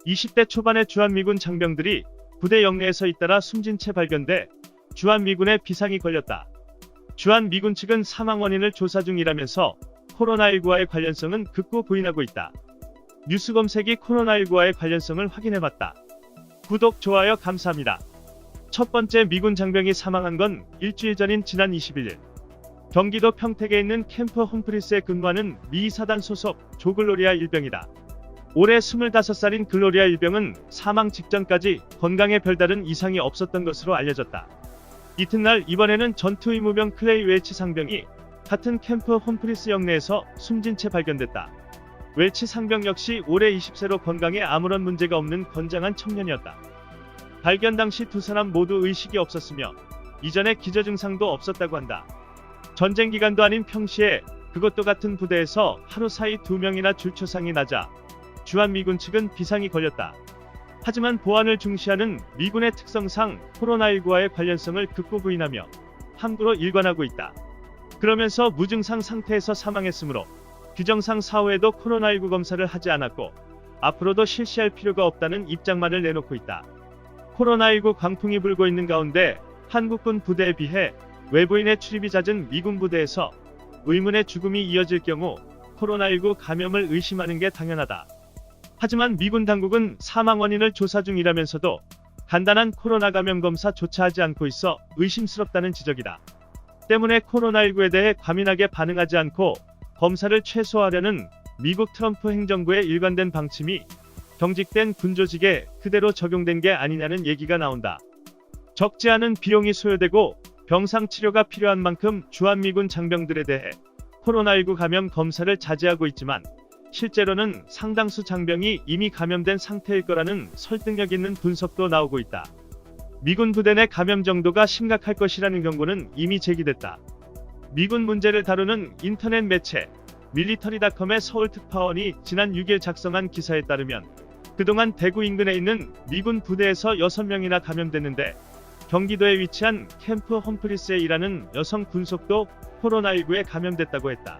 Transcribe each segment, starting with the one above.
20대 초반의 주한미군 장병들이 부대 영내에서 잇따라 숨진 채 발견돼 주한미군에 비상이 걸렸다. 주한미군 측은 사망 원인을 조사 중이라면서 코로나19와의 관련성은 극구 부인하고 있다. 뉴스 검색이 코로나19와의 관련성을 확인해봤다. 구독, 좋아요 감사합니다. 첫 번째 미군 장병이 사망한 건 일주일 전인 지난 21일. 경기도 평택에 있는 캠프 홈프리스에 근무하는 미 사단 소속 조글로리아 일병이다. 올해 25살인 글로리아 일병은 사망 직전까지 건강에 별다른 이상이 없었던 것으로 알려졌다. 이튿날 이번에는 전투 의무병 클레이 웰치 상병이 같은 캠프 홈프리스 영내에서 숨진 채 발견됐다. 웰치 상병 역시 올해 20세로 건강에 아무런 문제가 없는 건장한 청년이었다. 발견 당시 두 사람 모두 의식이 없었으며 이전에 기저 증상도 없었다고 한다. 전쟁 기간도 아닌 평시에 그것도 같은 부대에서 하루 사이 2명이나 줄초상이 나자 주한미군 측은 비상이 걸렸다. 하지만 보안을 중시하는 미군의 특성상 코로나19와의 관련성을 극구 부인하며 함부로 일관하고 있다. 그러면서 무증상 상태에서 사망했으므로 규정상 사후에도 코로나19 검사를 하지 않았고 앞으로도 실시할 필요가 없다는 입장만을 내놓고 있다. 코로나19 광풍이 불고 있는 가운데 한국군 부대에 비해 외부인의 출입이 잦은 미군 부대에서 의문의 죽음이 이어질 경우 코로나19 감염을 의심하는 게 당연하다. 하지만 미군 당국은 사망 원인을 조사 중이라면서도 간단한 코로나 감염 검사조차 하지 않고 있어 의심스럽다는 지적이다. 때문에 코로나19에 대해 과민하게 반응하지 않고 검사를 최소화하려는 미국 트럼프 행정부의 일관된 방침이 경직된 군조직에 그대로 적용된 게 아니냐는 얘기가 나온다. 적지 않은 비용이 소요되고 병상 치료가 필요한 만큼 주한미군 장병들에 대해 코로나19 감염 검사를 자제하고 있지만 실제로는 상당수 장병이 이미 감염된 상태일 거라는 설득력 있는 분석도 나오고 있다. 미군 부대 내 감염 정도가 심각할 것이라는 경고는 이미 제기됐다. 미군 문제를 다루는 인터넷 매체 밀리터리닷컴의 서울 특파원이 지난 6일 작성한 기사에 따르면 그동안 대구 인근에 있는 미군 부대에서 6명이나 감염됐는데 경기도에 위치한 캠프 홈프리스에 일하는 여성 군속도 코로나19에 감염됐다고 했다.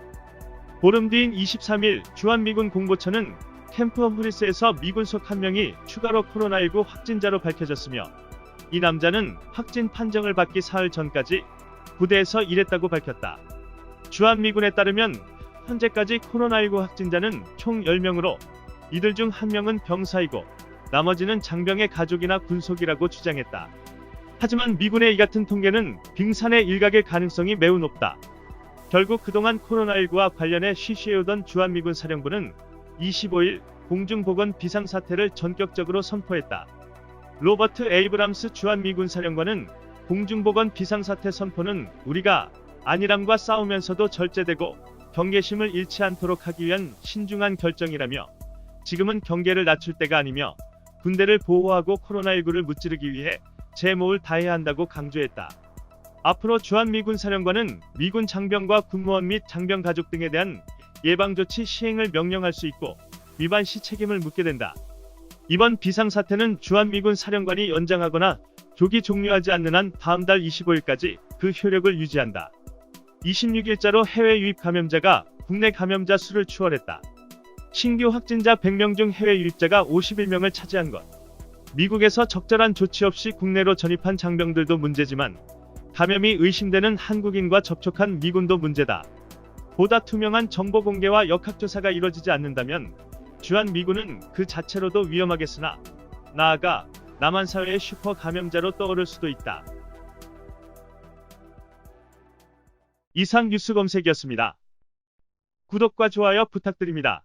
보름 뒤인 23일 주한미군 공보처는 캠프 홈프리스에서 미군속 한 명이 추가로 코로나19 확진자로 밝혀졌으며 이 남자는 확진 판정을 받기 사흘 전까지 부대에서 일했다고 밝혔다. 주한미군에 따르면 현재까지 코로나19 확진자는 총 10명으로 이들 중 1명은 병사이고 나머지는 장병의 가족이나 군속이라고 주장했다. 하지만 미군의 이 같은 통계는 빙산의 일각일 가능성이 매우 높다. 결국 그동안 코로나19와 관련해 쉬쉬해오던 주한미군 사령부는 25일 공중보건 비상사태를 전격적으로 선포했다. 로버트 에이브람스 주한미군 사령관은 공중보건 비상사태 선포는 우리가 안일함과 싸우면서도 절제되고 경계심을 잃지 않도록 하기 위한 신중한 결정이라며 지금은 경계를 낮출 때가 아니며 군대를 보호하고 코로나19를 무찌르기 위해 제모를 다해야 한다고 강조했다. 앞으로 주한미군 사령관은 미군 장병과 군무원 및 장병 가족 등에 대한 예방조치 시행을 명령할 수 있고 위반 시 책임을 묻게 된다. 이번 비상사태는 주한미군 사령관이 연장하거나 조기 종료하지 않는 한 다음 달 25일까지 그 효력을 유지한다. 26일자로 해외 유입 감염자가 국내 감염자 수를 추월했다. 신규 확진자 100명 중 해외 유입자가 51명을 차지한 것. 미국에서 적절한 조치 없이 국내로 전입한 장병들도 문제지만 감염이 의심되는 한국인과 접촉한 미군도 문제다. 보다 투명한 정보 공개와 역학조사가 이뤄지지 않는다면 주한미군은 그 자체로도 위험하겠으나 나아가 남한 사회의 슈퍼 감염자로 떠오를 수도 있다. 이상 뉴스 검색이었습니다. 구독과 좋아요 부탁드립니다.